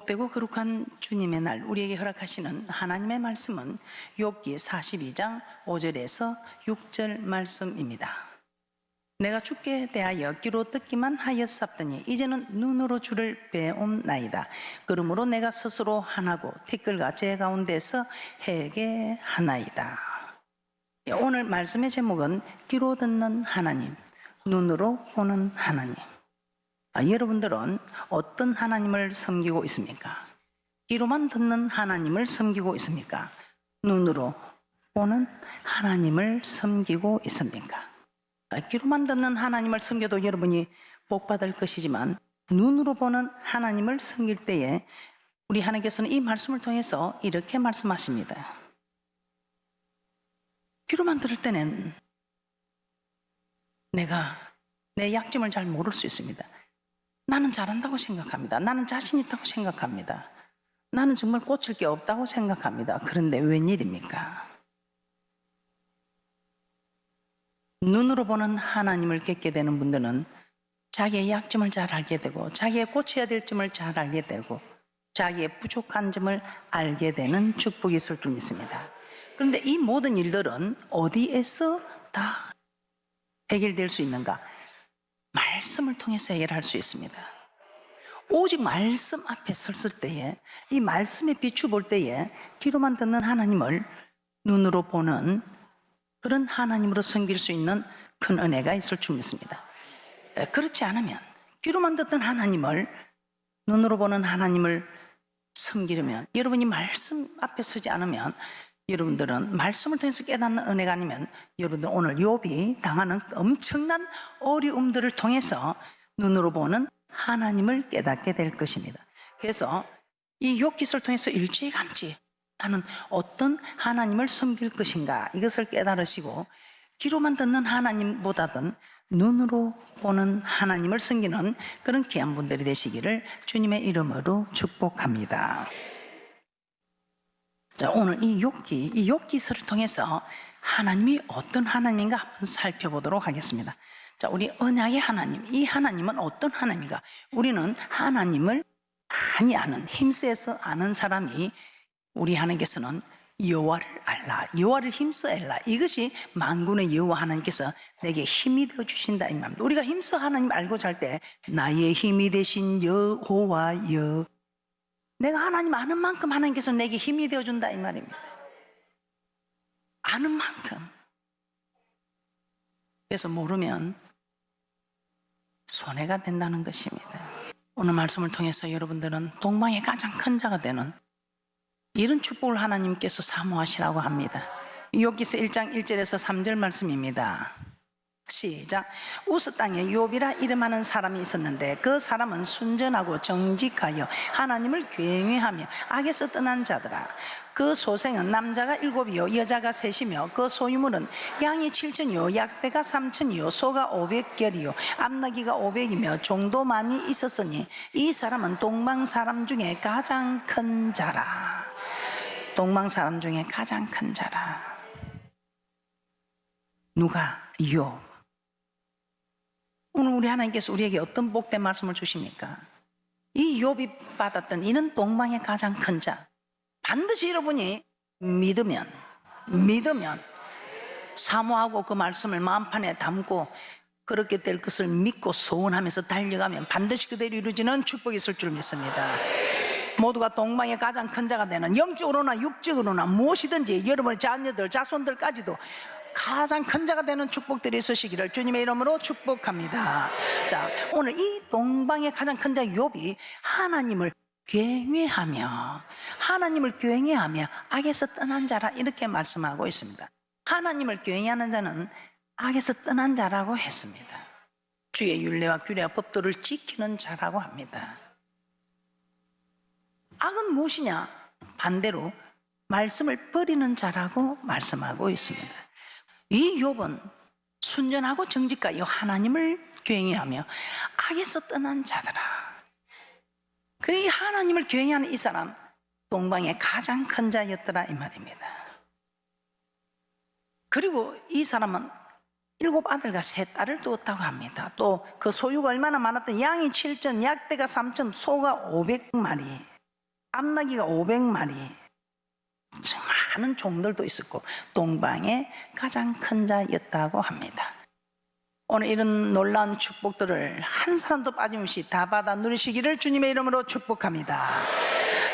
복되고 거룩한 주님의 날 우리에게 허락하시는 하나님의 말씀은 욥기 42장 5절에서 6절 말씀입니다. 내가 주께 대하여 귀로 듣기만 하였사더니 이제는 눈으로 주를 배움나이다. 그러므로 내가 스스로 하나고 티끌과 재 가운데서 회개하나이다. 오늘 말씀의 제목은 귀로 듣는 하나님, 눈으로 보는 하나님. 여러분들은 어떤 하나님을 섬기고 있습니까? 귀로만 듣는 하나님을 섬기고 있습니까? 눈으로 보는 하나님을 섬기고 있습니까? 귀로만 듣는 하나님을 섬겨도 여러분이 복받을 것이지만 눈으로 보는 하나님을 섬길 때에 우리 하나님께서는 이 말씀을 통해서 이렇게 말씀하십니다. 귀로만 들을 때는 내가 내 약점을 잘 모를 수 있습니다. 나는 잘한다고 생각합니다. 나는 자신 있다고 생각합니다. 나는 정말 고칠 게 없다고 생각합니다. 그런데 웬일입니까? 눈으로 보는 하나님을 겪게 되는 분들은 자기의 약점을 잘 알게 되고 자기의 고쳐야 될 점을 잘 알게 되고 자기의 부족한 점을 알게 되는 축복이 있을 줄 믿습니다. 그런데 이 모든 일들은 어디에서 다 해결될 수 있는가? 말씀을 통해서 해결할 수 있습니다. 오직 말씀 앞에 섰을 때에 이 말씀에 비추볼 때에 귀로만 듣는 하나님을 눈으로 보는 그런 하나님으로 섬길 수 있는 큰 은혜가 있을 줄 믿습니다. 그렇지 않으면 귀로만 듣던 하나님을 눈으로 보는 하나님을 섬기려면 여러분이 말씀 앞에 서지 않으면 여러분들은 말씀을 통해서 깨닫는 은혜가 아니면 여러분들 오늘 욥이 당하는 엄청난 어려움들을 통해서 눈으로 보는 하나님을 깨닫게 될 것입니다. 그래서 이 욥기서를 통해서 일찌감치 나는 어떤 하나님을 섬길 것인가 이것을 깨달으시고 귀로만 듣는 하나님보다는 눈으로 보는 하나님을 섬기는 그런 귀한 분들이 되시기를 주님의 이름으로 축복합니다. 자, 오늘 이 욥기서를 통해서 하나님이 어떤 하나님인가 한번 살펴보도록 하겠습니다. 자, 우리 언약의 하나님, 이 하나님은 어떤 하나님인가? 우리는 하나님을 많이 아는, 힘쓰서 아는 사람이 우리 하나님께서는 여호와를 알라, 여호와를 힘써 알라. 이것이 만군의 여호와 하나님께서 내게 힘이 되어 주신다 이 말입니다. 우리가 힘써 하나님 알고 잘 때 나의 힘이 되신 여호와여, 내가 하나님 아는 만큼 하나님께서 내게 힘이 되어준다 이 말입니다. 아는 만큼. 그래서 모르면 손해가 된다는 것입니다. 오늘 말씀을 통해서 여러분들은 동방의 가장 큰 자가 되는 이런 축복을 하나님께서 사모하시라고 합니다. 욥기서 1장 1절에서 3절 말씀입니다. 시작. 우스 땅에 욥이라 이름하는 사람이 있었는데 그 사람은 순전하고 정직하여 하나님을 경외하며 악에서 떠난 자더라. 그 소생은 남자가 7이요 여자가 3이며 그 소유물은 양이 7천이요 약대가 3천이요 소가 500결이요 암나귀가 500이며 종도 많이 있었으니 이 사람은 동방 사람 중에 가장 큰 자라. 동방 사람 중에 가장 큰 자라. 누가? 욥. 오늘 우리 하나님께서 우리에게 어떤 복된 말씀을 주십니까? 이 욥이 받았던 이는 동방의 가장 큰 자. 반드시 여러분이 믿으면 사모하고 그 말씀을 마음판에 담고 그렇게 될 것을 믿고 소원하면서 달려가면 반드시 그대로 이루어지는 축복이 있을 줄 믿습니다. 모두가 동방의 가장 큰 자가 되는 영적으로나 육적으로나 무엇이든지 여러분의 자녀들 자손들까지도 가장 큰 자가 되는 축복들이 있으시기를 주님의 이름으로 축복합니다. 자, 오늘 이 동방의 가장 큰 자 욥이 하나님을 경외하며 악에서 떠난 자라 이렇게 말씀하고 있습니다. 하나님을 경외하는 자는 악에서 떠난 자라고 했습니다. 주의 율례와 규례와 법도를 지키는 자라고 합니다. 악은 무엇이냐? 반대로 말씀을 버리는 자라고 말씀하고 있습니다. 이 욥은 순전하고 정직하여 하나님을 경외하며 악에서 떠난 자더라. 그이 하나님을 경외하는 이 사람 동방의 가장 큰 자였더라 이 말입니다. 그리고 이 사람은 7 아들과 3 딸을 두었다고 합니다. 또 그 소유가 얼마나 많았던 양이 7천, 약대가 3천, 소가 500마리. 암나귀가 500마리, 많은 종들도 있었고 동방의 가장 큰 자였다고 합니다. 오늘 이런 놀라운 축복들을 한 사람도 빠짐없이 다 받아 누리시기를 주님의 이름으로 축복합니다.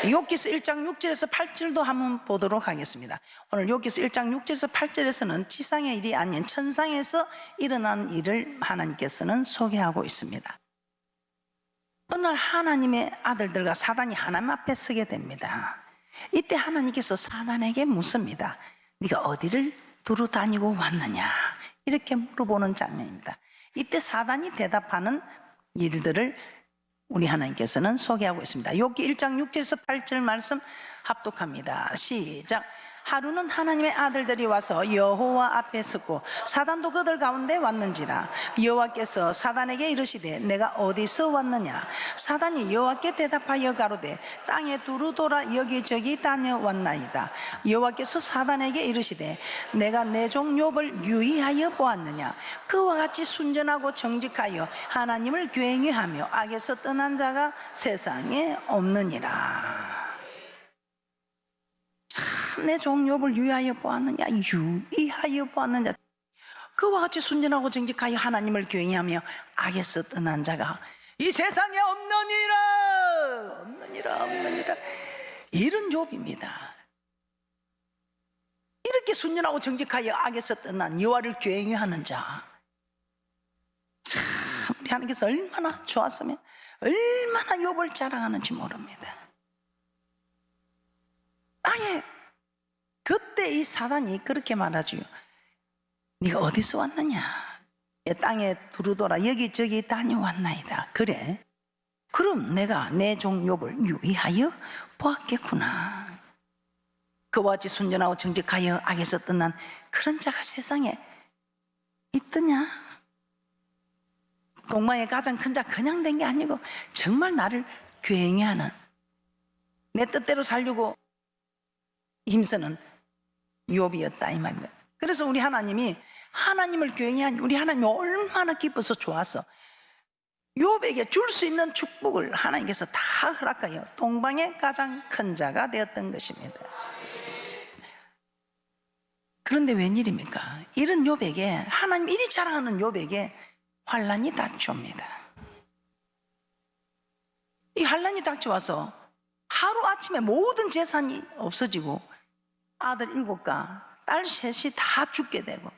욥기서 1장 6절에서 8절도 한번 보도록 하겠습니다. 오늘 욥기서 1장 6절에서 8절에서는 지상의 일이 아닌 천상에서 일어난 일을 하나님께서는 소개하고 있습니다. 어느 날 하나님의 아들들과 사단이 하나님 앞에 서게 됩니다. 이때 하나님께서 사단에게 묻습니다. 네가 어디를 두루 다니고 왔느냐, 이렇게 물어보는 장면입니다. 이때 사단이 대답하는 일들을 우리 하나님께서는 소개하고 있습니다. 욥기 1장 6절에서 8절 말씀 합독합니다. 시작. 하루는 하나님의 아들들이 와서 여호와 앞에 섰고 사단도 그들 가운데 왔는지라. 여호와께서 사단에게 이르시되 내가 어디서 왔느냐. 사단이 여호와께 대답하여 가로되 땅에 두루 돌아 여기저기 다녀왔나이다. 여호와께서 사단에게 이르시되 내가 내 종 욥을 유의하여 보았느냐. 그와 같이 순전하고 정직하여 하나님을 경외하며 악에서 떠난 자가 세상에 없느니라. 내 종 욥을 유의하여 보았느냐. 유의하여 보았느냐. 그와 같이 순전하고 정직하여 하나님을 경외하며 악에서 떠난 자가 이 세상에 없느니라. 없느니라. 없느니라. 이런 욥입니다. 이렇게 순전하고 정직하여 악에서 떠난 여호와를 경외하는 자, 참 우리 하나님께서 얼마나 좋았으면 얼마나 욥을 자랑하는지 모릅니다. 땅에 그때 이 사단이 그렇게 말하죠. 네가 어디서 왔느냐. 땅에 두루돌아 여기저기 다녀왔나이다. 그래, 그럼 내가 내 종 욥을 유의하여 보았겠구나. 그와 같이 순전하고 정직하여 악에서 떠난 그런 자가 세상에 있더냐. 동방의 가장 큰 자 그냥 된 게 아니고 정말 나를 경외하는, 내 뜻대로 살려고 힘쓰는 욥이었다 이 말입니다. 그래서 우리 하나님이 하나님을 경외한 우리 하나님이 얼마나 기뻐서 좋아서 욥에게 줄 수 있는 축복을 하나님께서 다 허락하여 동방의 가장 큰 자가 되었던 것입니다. 그런데 웬일입니까? 이런 욥에게, 하나님 이리 자랑하는 욥에게 환란이 닥쳐옵니다. 이 환란이 닥쳐와서 하루아침에 모든 재산이 없어지고 아들 7과 딸 3이 다 죽게 되고,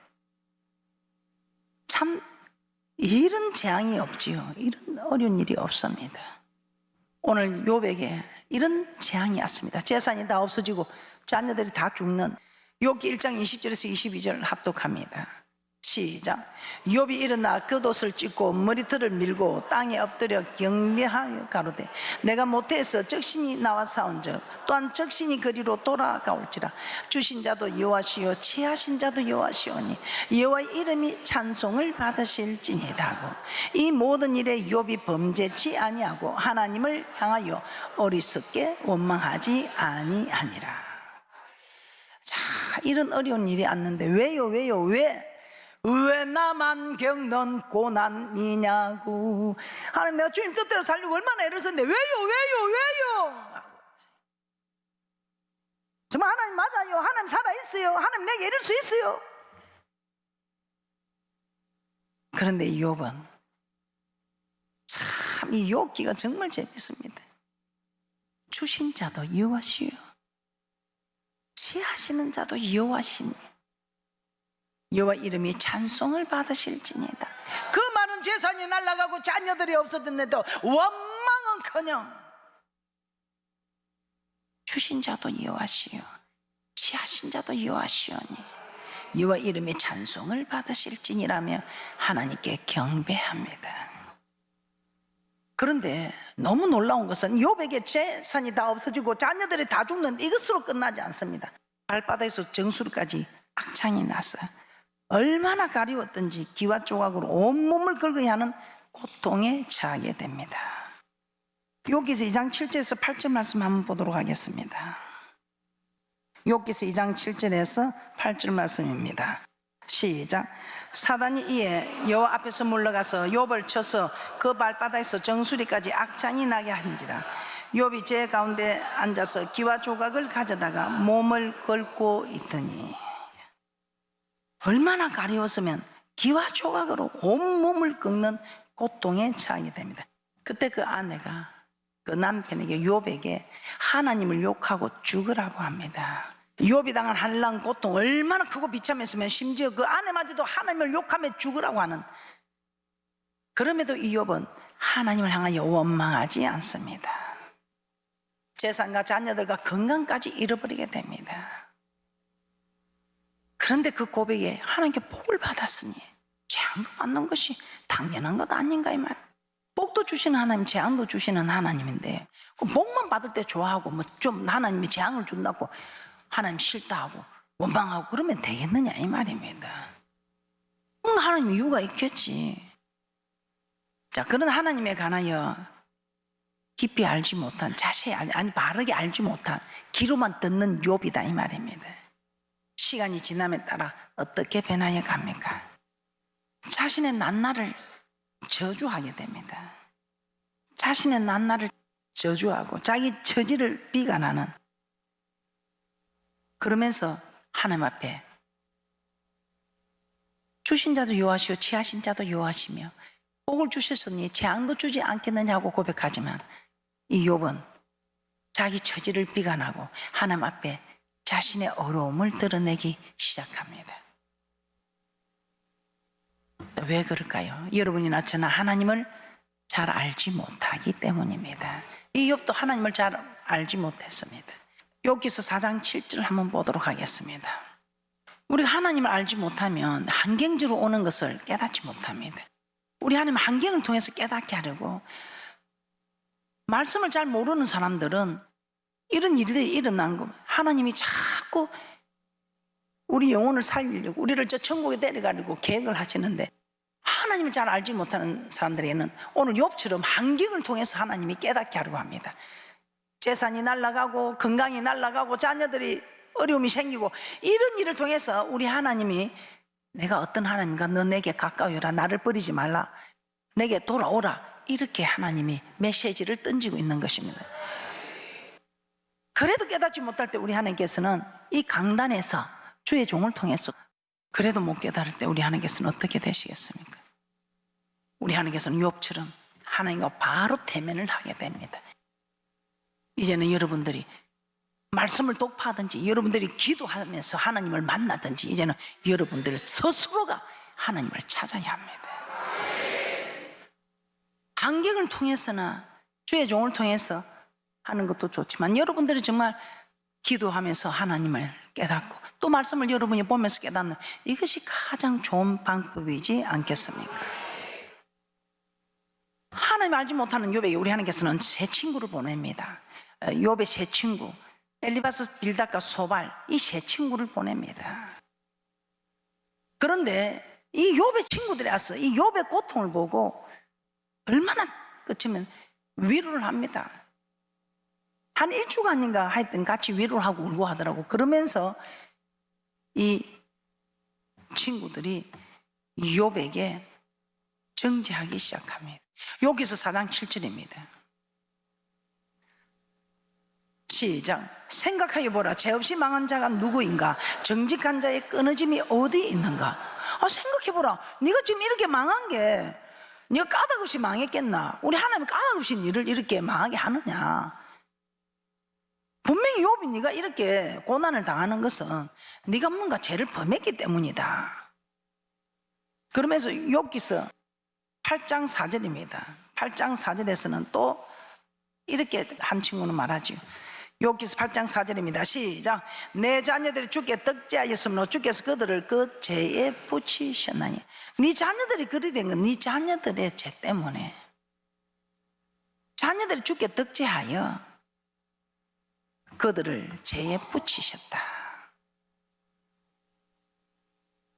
참 이런 재앙이 없지요. 이런 어려운 일이 없습니다. 오늘 욥에게 이런 재앙이 왔습니다. 재산이 다 없어지고 자녀들이 다 죽는 욥기 1장 20절에서 22절 합독합니다. 시작. 욥이 일어나 겉옷을 찢고 머리털을 밀고 땅에 엎드려 경배하여 가로되 내가 모태에서 적신이 나와 싸운즉 또한 적신이 그리로 돌아가올지라. 주신 자도 여호와시요 취하신 자도 여호와시오니 여호와의 이름이 찬송을 받으실지니이다 하고, 이 모든 일에 욥이 범죄치 아니하고 하나님을 향하여 어리석게 원망하지 아니하니라. 자, 이런 어려운 일이 왔는데 왜 나만 겪는 고난이냐고. 하나님, 내가 주님 뜻대로 살려고 얼마나 애를 썼는데 왜요? 정말 하나님 맞아요. 하나님 살아있어요. 하나님 내게 이럴 수 있어요. 그런데 이 욥은 참, 이 욥기가 정말 재밌습니다. 주신 자도 여호와시요 취하시는 자도 여호와시니 여호와 이름이 찬송을 받으실지니이다. 그 많은 재산이 날아가고 자녀들이 없어졌는데도 원망은커녕 주신 자도 여호와시요 취하신 자도 여호와시오니 여호와 이름이 찬송을 받으실지니라며 하나님께 경배합니다. 그런데 너무 놀라운 것은 욥에게 재산이 다 없어지고 자녀들이 다 죽는 이것으로 끝나지 않습니다. 발바닥에서 정수리까지 악창이 났어요. 얼마나 가리웠던지 기와 조각으로 온몸을 긁어야 하는 고통에 처하게 됩니다. 욥기서 2장 7절에서 8절 말씀 한번 보도록 하겠습니다. 욥기서 2장 7절에서 8절 말씀입니다. 시작. 사단이 이에 여호와 앞에서 물러가서 욥을 쳐서 그 발바닥에서 정수리까지 악창이 나게 한지라. 욥이 제 가운데 앉아서 기와 조각을 가져다가 몸을 걸고 있더니, 얼마나 가려웠으면 기와 조각으로 온몸을 긁는 고통에 처하게 됩니다. 그때 그 아내가 그 남편에게, 욥에게 하나님을 욕하고 죽으라고 합니다. 욥이 당한 한란 고통 얼마나 크고 비참했으면 심지어 그 아내마저도 하나님을 욕하며 죽으라고 하는, 그럼에도 이 욥은 하나님을 향하여 원망하지 않습니다. 재산과 자녀들과 건강까지 잃어버리게 됩니다. 그런데 그 고백에 하나님께 복을 받았으니 재앙도 받는 것이 당연한 것 아닌가 이 말. 복도 주시는 하나님, 재앙도 주시는 하나님인데 그 복만 받을 때 좋아하고 뭐 좀 하나님이 재앙을 준다고 하나님 싫다 하고 원망하고 그러면 되겠느냐 이 말입니다. 하나님 이유가 있겠지. 자, 그런 하나님에 관하여 깊이 알지 못한, 자세히 아니 바르게 알지 못한, 귀로만 듣는 욥이다 이 말입니다. 시간이 지남에 따라 어떻게 변하여 갑니까? 자신의 낱날을 저주하게 됩니다. 자신의 낱날을 저주하고 자기 처지를 비관하는, 그러면서 하나님 앞에 주신 자도 여호와시오 취하신 자도 여호와시며 복을 주셨으니 재앙도 주지 않겠느냐고 고백하지만, 이 욥은 자기 처지를 비관하고 하나님 앞에 자신의 어려움을 드러내기 시작합니다. 왜 그럴까요? 여러분이나 저나 하나님을 잘 알지 못하기 때문입니다. 이 욥도 하나님을 잘 알지 못했습니다. 욥기서 4장 7절 한번 보도록 하겠습니다. 우리가 하나님을 알지 못하면 환경적으로 오는 것을 깨닫지 못합니다. 우리 하나님 환경을 통해서 깨닫게 하려고, 말씀을 잘 모르는 사람들은 이런 일들이 일어난 거, 하나님이 자꾸 우리 영혼을 살리려고 우리를 저 천국에 데려가려고 계획을 하시는데, 하나님을 잘 알지 못하는 사람들에게는 오늘 욥처럼 환경을 통해서 하나님이 깨닫게 하려고 합니다. 재산이 날아가고 건강이 날아가고 자녀들이 어려움이 생기고, 이런 일을 통해서 우리 하나님이 내가 어떤 하나님인가, 너 내게 가까워라, 나를 버리지 말라, 내게 돌아오라, 이렇게 하나님이 메시지를 던지고 있는 것입니다. 그래도 깨닫지 못할 때 우리 하나님께서는 이 강단에서 주의 종을 통해서, 그래도 못 깨달을 때 우리 하나님께서는 어떻게 되시겠습니까? 우리 하나님께서는 욥처럼 하나님과 바로 대면을 하게 됩니다. 이제는 여러분들이 말씀을 독파하든지 여러분들이 기도하면서 하나님을 만나든지, 이제는 여러분들 스스로가 하나님을 찾아야 합니다. 환경을 통해서나 주의 종을 통해서 하는 것도 좋지만, 여러분들이 정말 기도하면서 하나님을 깨닫고 또 말씀을 여러분이 보면서 깨닫는, 이것이 가장 좋은 방법이지 않겠습니까? 하나님 알지 못하는 욥에게 우리 하나님께서는 세 친구를 보냅니다. 욥의 세 친구, 엘리바스, 빌닷과 소발, 이 세 친구를 보냅니다. 그런데 이 욥의 친구들이 와서 이 욥의 고통을 보고 얼마나 그치면 위로를 합니다. 한 일주간인가 하여튼 같이 위로를 하고 울고 하더라고. 그러면서 이 친구들이 욥에게 정죄하기 시작합니다. 여기서 4장 7절입니다. 시작. 생각하여 보라, 죄 없이 망한 자가 누구인가? 정직한 자의 끊어짐이 어디 있는가? 생각해 보라, 네가 지금 이렇게 망한 게 네가 까닭 없이 망했겠나? 우리 하나님이 까닭 없이 너를 이렇게 망하게 하느냐? 분명히 욥이 네가 이렇게 고난을 당하는 것은 네가 뭔가 죄를 범했기 때문이다. 그러면서 욥기서 8장 4절입니다. 8장 4절에서는 또 이렇게 한 친구는 말하죠. 욥기서 8장 4절입니다. 시작. 내 자녀들이 주께 덕죄하였으므로 주께서 그들을 그 죄에 붙이셨나니. 네 자녀들이 그리 된 건 네 자녀들의 죄 때문에. 자녀들이 주께 덕죄하여 그들을 죄에 붙이셨다.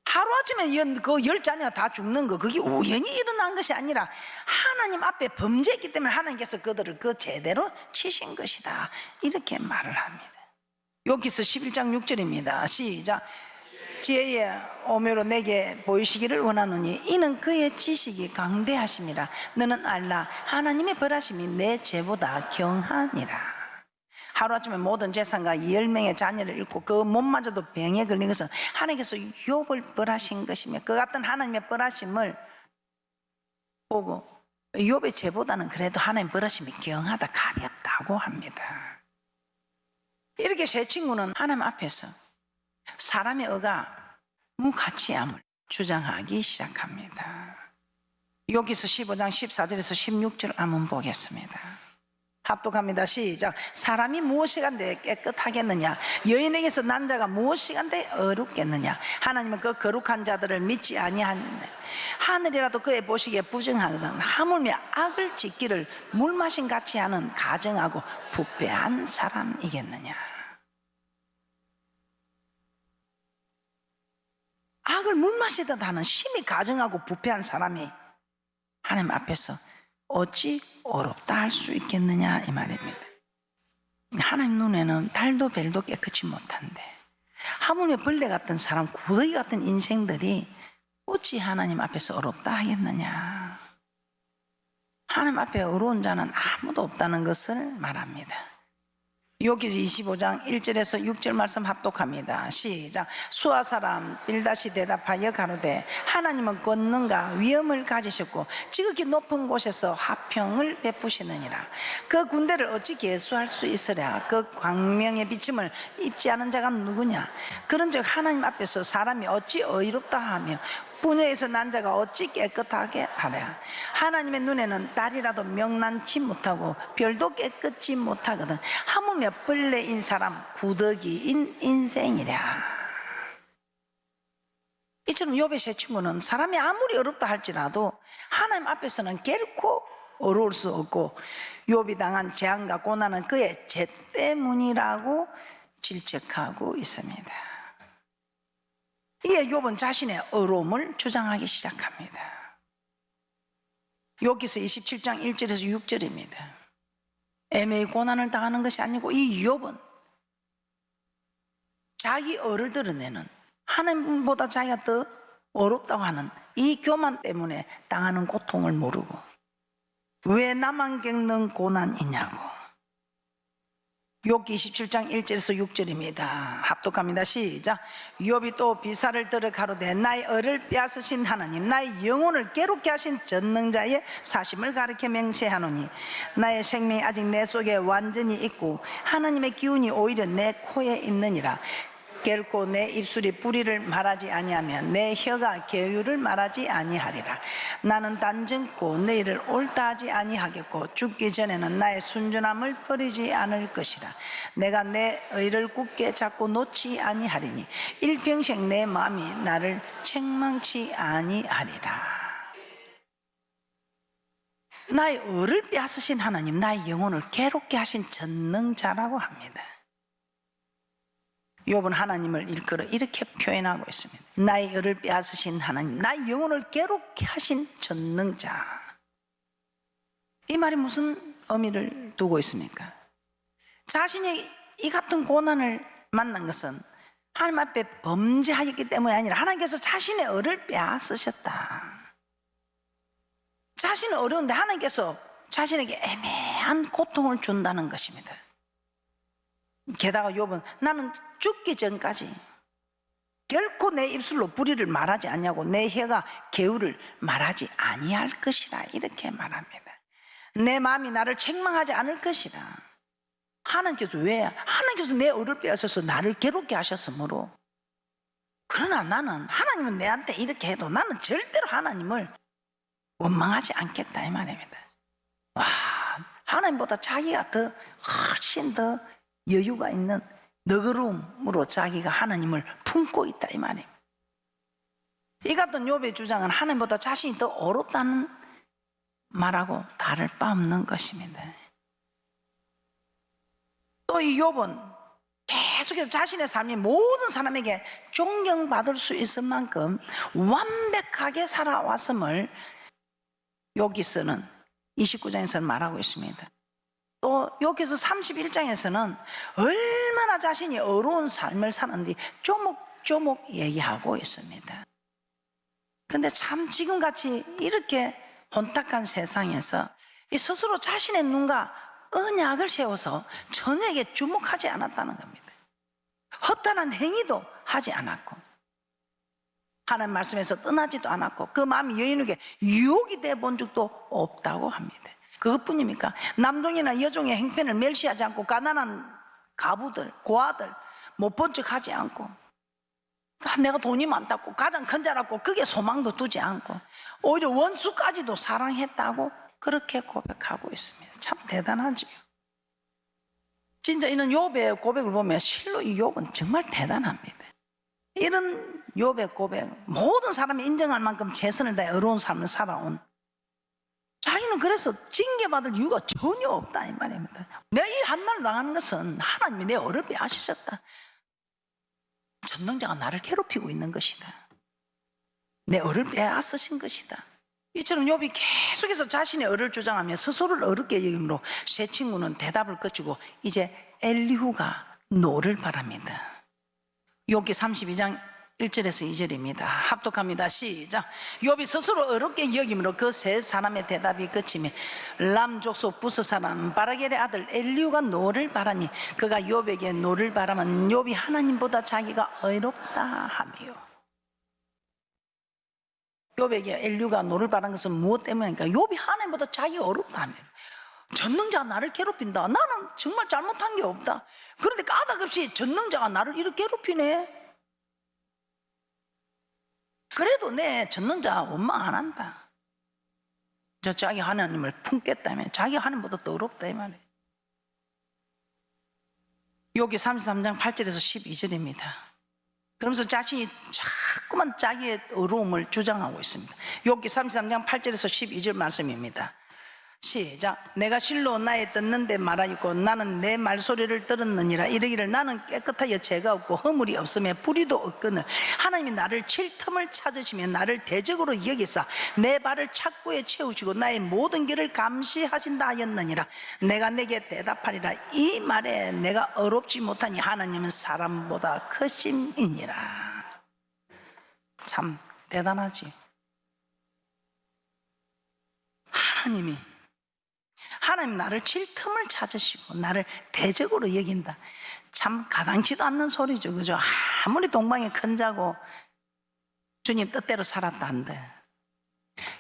하루아침에 그 10자녀가 다 죽는 거, 그게 우연히 일어난 것이 아니라 하나님 앞에 범죄했기 때문에 하나님께서 그들을 그 죄대로 치신 것이다, 이렇게 말을 합니다. 여기서 11장 6절입니다. 시작. 지혜의 오묘로 내게 보이시기를 원하노니 이는 그의 지식이 강대하심이라. 너는 알라 하나님의 벌하심이 내 죄보다 경하니라. 하루아침에 모든 재산과 10명의 자녀를 잃고 그 몸마저도 병에 걸린 것은 하나님께서 욥을 벌하신 것이며, 그 같은 하나님의 벌하심을 보고 욥의 죄보다는 그래도 하나님 벌하심이 경하다, 가볍다고 합니다. 이렇게 세 친구는 하나님 앞에서 사람의 의가 무가치함을 주장하기 시작합니다. 여기서 15장 14절에서 16절 한번 보겠습니다. 합독합니다. 시작. 사람이 무엇이간데 깨끗하겠느냐? 여인에게서 난 자가 무엇이간데 어렵겠느냐? 하나님은 그 거룩한 자들을 믿지 아니하느냐? 하늘이라도 그의 보시기에 부정하거든 하물며 악을 짓기를 물 마신 같이 하는 가정하고 부패한 사람이겠느냐? 악을 물 마시듯 하는 심히 가정하고 부패한 사람이 하나님 앞에서 어찌 어렵다 할 수 있겠느냐, 이 말입니다. 하나님 눈에는 달도 별도 깨끗이 못한데 하물며 벌레 같은 사람, 구더기 같은 인생들이 어찌 하나님 앞에서 어렵다 하겠느냐? 하나님 앞에 어려운 자는 아무도 없다는 것을 말합니다. 여기서 25장 1절에서 6절 말씀 합독합니다. 시작. 수아 사람 빌닷이 대답하여 가로되 하나님은 권능과 위엄을 가지셨고 지극히 높은 곳에서 화평을 베푸시느니라. 그 군대를 어찌 계수할 수 있으랴? 그 광명의 비침을 입지 않은 자가 누구냐? 그런즉 하나님 앞에서 사람이 어찌 의롭다 하며 부녀에서 난 자가 어찌 깨끗하게 하랴? 하나님의 눈에는 달이라도 명랑치 못하고 별도 깨끗지 못하거든 하물며 벌레인 사람, 구더기인 인생이랴. 이처럼 욥의 세 친구는 사람이 아무리 어렵다 할지라도 하나님 앞에서는 결코 어려울 수 없고 욥이 당한 재앙과 고난은 그의 죄 때문이라고 질책하고 있습니다. 이에 욥은 자신의 어려움을 주장하기 시작합니다. 여기서 27장 1절에서 6절입니다. 애매히 고난을 당하는 것이 아니고 이 욥은 자기 어를 드러내는, 하나님보다 자기가 더 어렵다고 하는 이 교만 때문에 당하는 고통을 모르고 왜 나만 겪는 고난이냐고. 욥기 27장 1절에서 6절입니다. 합독합니다. 시작. 욥이 또 비사를 들어 가로되 나의 의를 빼앗으신 하나님, 나의 영혼을 괴롭게 하신 전능자의 사심을 가리켜 맹세하노니 나의 생명이 아직 내 속에 완전히 있고 하나님의 기운이 오히려 내 코에 있느니라. 결코 내 입술이 불의를 말하지 아니하며 내 혀가 계율을 말하지 아니하리라. 나는 단정코 내 일을 옳다 하지 아니하겠고 죽기 전에는 나의 순전함을 버리지 않을 것이라. 내가 내 의를 굳게 잡고 놓지 아니하리니 일평생 내 마음이 나를 책망치 아니하리라. 나의 의를 빼앗으신 하나님, 나의 영혼을 괴롭게 하신 전능자라고 합니다. 욥은 하나님을 일컬어 이렇게 표현하고 있습니다. 나의 열을 빼앗으신 하나님, 나의 영혼을 괴롭게 하신 전능자. 이 말이 무슨 의미를 두고 있습니까? 자신이 이 같은 고난을 만난 것은 하나님 앞에 범죄하였기 때문이 아니라 하나님께서 자신의 열을 빼앗으셨다. 자신은 어려운데 하나님께서 자신에게 애매한 고통을 준다는 것입니다. 게다가 욥은 나는 죽기 전까지 결코 내 입술로 불의를 말하지 않냐고 내 혀가 계율을 말하지 아니할 것이라 이렇게 말합니다. 내 마음이 나를 책망하지 않을 것이라. 하나님께서 왜? 하나님께서 내 의를 빼앗아서 나를 괴롭게 하셨으므로. 그러나 나는 하나님은 내한테 이렇게 해도 나는 절대로 하나님을 원망하지 않겠다 이 말입니다. 와, 하나님보다 자기가 더 훨씬 더 여유가 있는 너그러움으로 자기가 하나님을 품고 있다 이 말입니다. 이 같은 욥의 주장은 하나님보다 자신이 더 어렵다는 말하고 다를 바 없는 것입니다. 또 이 욥은 계속해서 자신의 삶이 모든 사람에게 존경받을 수 있을 만큼 완벽하게 살아왔음을 여기서는 29장에서는 말하고 있습니다. 또 여기서 31장에서는 얼마나 자신이 어려운 삶을 사는지 조목조목 얘기하고 있습니다. 근데 참 지금같이 이렇게 혼탁한 세상에서 이 스스로 자신의 눈과 언약을 세워서 전에게 주목하지 않았다는 겁니다. 허탄한 행위도 하지 않았고 하나님 말씀에서 떠나지도 않았고 그 마음이 여인에게 유혹이 돼 본 적도 없다고 합니다. 그것뿐입니까? 남종이나 여종의 행편을 멸시하지 않고 가난한 가부들, 고아들 못 본 척 하지 않고 내가 돈이 많다고 가장 큰 자라고 그게 소망도 두지 않고 오히려 원수까지도 사랑했다고 그렇게 고백하고 있습니다. 참 대단하지요. 진짜 이런 욥의 고백을 보면 실로 이 욥은 정말 대단합니다. 이런 욥의 고백, 모든 사람이 인정할 만큼 최선을 다해 어려운 삶을 살아온 자기는 그래서 징계받을 이유가 전혀 없다 이 말입니다. 내가 이 한나를 당하는 것은 하나님이 내 어를 빼앗으셨다. 전능자가 나를 괴롭히고 있는 것이다. 내 어를 빼앗으신 것이다. 이처럼 욥이 계속해서 자신의 어를 주장하며 스스로를 어렵게 여김으로 세 친구는 대답을 거치고 이제 엘리후가 노를 바랍니다. 욥기 32장 1절에서 2절입니다. 합독합니다. 시작. 욥이 스스로 어렵게 여김으로 그 세 사람의 대답이 그치며 람 족속 부스 사람 바라겔의 아들 엘리후가 노를 바라니 그가 욥에게 노를 바라면 욥이 하나님보다 자기가 어렵다 하며. 욥에게 엘리후가 노를 바란 것은 무엇 때문입니까? 욥이 하나님보다 자기가 어렵다 하며. 전능자가 나를 괴롭힌다. 나는 정말 잘못한 게 없다. 그런데 까닭없이 전능자가 나를 이렇게 괴롭히네. 그래도 내 전능자 원망 안 한다. 저 자기 하나님을 품겠다며 자기 하나님보다 더 어렵다 이 말이에요. 욥기 33장 8절에서 12절입니다. 그러면서 자신이 자꾸만 자기의 어려움을 주장하고 있습니다. 욥기 33장 8절에서 12절 말씀입니다. 시작. 내가 실로 나의 듣는데 말하였고 나는 내 말소리를 들었느니라. 이르기를 나는 깨끗하여 죄가 없고 허물이 없으며 불의도 없거늘 하나님이 나를 칠 틈을 찾으시며 나를 대적으로 여기사 내 발을 착고에 채우시고 나의 모든 길을 감시하신다 하였느니라. 내가 내게 대답하리라. 이 말에 내가 어렵지 못하니 하나님은 사람보다 크심이니라. 참 대단하지. 하나님 나를 칠 틈을 찾으시고 나를 대적으로 여긴다. 참 가당치도 않는 소리죠. 그죠? 아무리 동방의 큰 자고 주님 뜻대로 살았다 한데.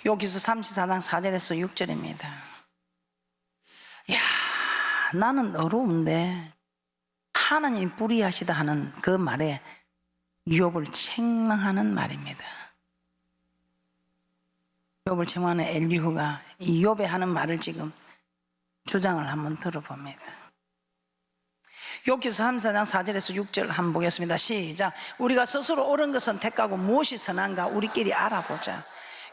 여기서 34장 4절에서 6절입니다. 야, 나는 어려운데 하나님이 불의하시다 하는 그 말에 욥을 책망하는 말입니다. 욥을 책망하는 엘리후가 이 욥에 하는 말을 지금 주장을 한번 들어봅니다. 욥기서 34장 4절에서 6절 한번 보겠습니다. 시작. 우리가 스스로 옳은 것은 택하고 무엇이 선한가 우리끼리 알아보자.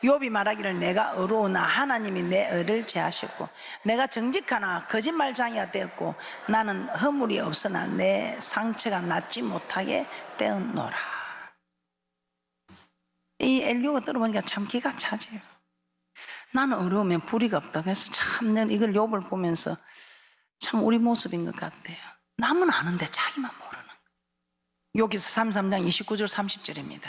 욥이 말하기를 내가 어려우나 하나님이 내 의를 제하셨고 내가 정직하나 거짓말장이가 되었고 나는 허물이 없으나 내 상처가 낫지 못하게 되었노라. 이 엘리후가 들어보니까 참 기가 차지요. 나는 어려우면 불의가 없다. 그래서 참 이걸 욥을 보면서 참 우리 모습인 것 같아요. 남은 아는데 자기만 모르는 거. 여기서 33장 29절 30절입니다.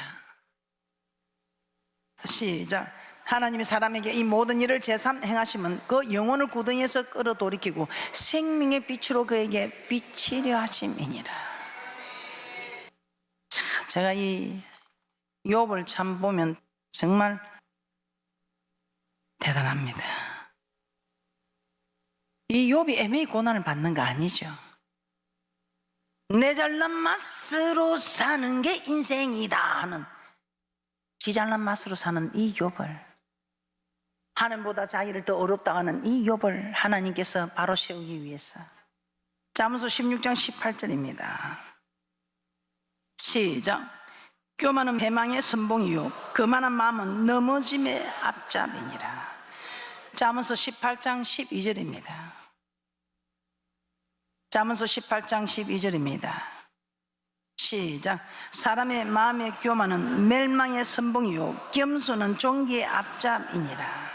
시작. 하나님이 사람에게 이 모든 일을 제3 행하시면 그 영혼을 구덩이에서 끌어돌이키고 생명의 빛으로 그에게 비치려 하심이니라. 제가 이 욥을 참 보면 정말 대단합니다. 이 욥이 애매히 고난을 받는 거 아니죠. 내 잘난 맛으로 사는 게 인생이다 하는 지 잘난 맛으로 사는 이 욥을 하나님보다 자기를 더 어렵다 하는 이 욥을 하나님께서 바로 세우기 위해서 잠언서 16장 18절입니다. 시작. 교만은 배망의 선봉이요 거만한 마음은 넘어짐의 앞잡이니라. 잠언서 18장 12절입니다. 잠언서 18장 12절입니다. 시작. 사람의 마음의 교만은 멸망의 선봉이요 겸손은 종기의 앞잡이니라.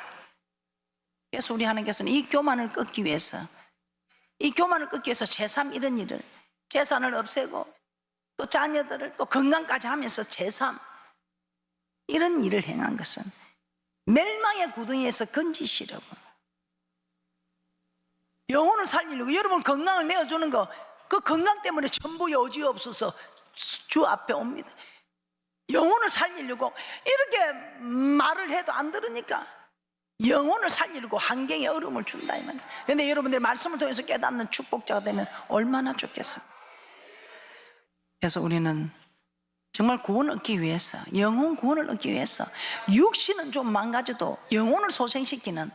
그래서 우리 하나님께서는 이 교만을 끊기 위해서 제3 이런 일을 재산을 없애고 또 자녀들을 또 건강까지 하면서 제3 이런 일을 행한 것은 멸망의 구덩이에서 건지시려고, 영혼을 살리려고 여러분 건강을 내어주는 거, 그 건강 때문에 전부 여지없어서 주 앞에 옵니다. 영혼을 살리려고 이렇게 말을 해도 안 들으니까 영혼을 살리려고 환경에 어려움을 준다 이 말이에요. 그런데 여러분들 말씀을 통해서 깨닫는 축복자가 되면 얼마나 좋겠어요. 그래서 우리는 정말 구원을 얻기 위해서, 영혼 구원을 얻기 위해서 육신은 좀 망가져도 영혼을 소생시키는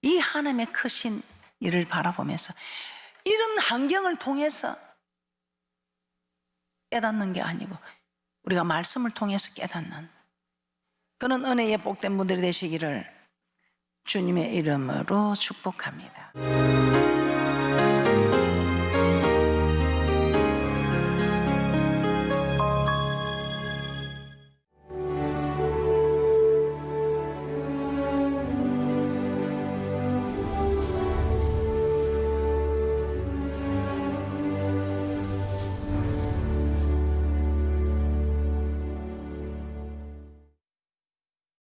이 하나님의 크신 일을 바라보면서 이런 환경을 통해서 깨닫는 게 아니고 우리가 말씀을 통해서 깨닫는 그런 은혜의 복된 분들이 되시기를 주님의 이름으로 축복합니다.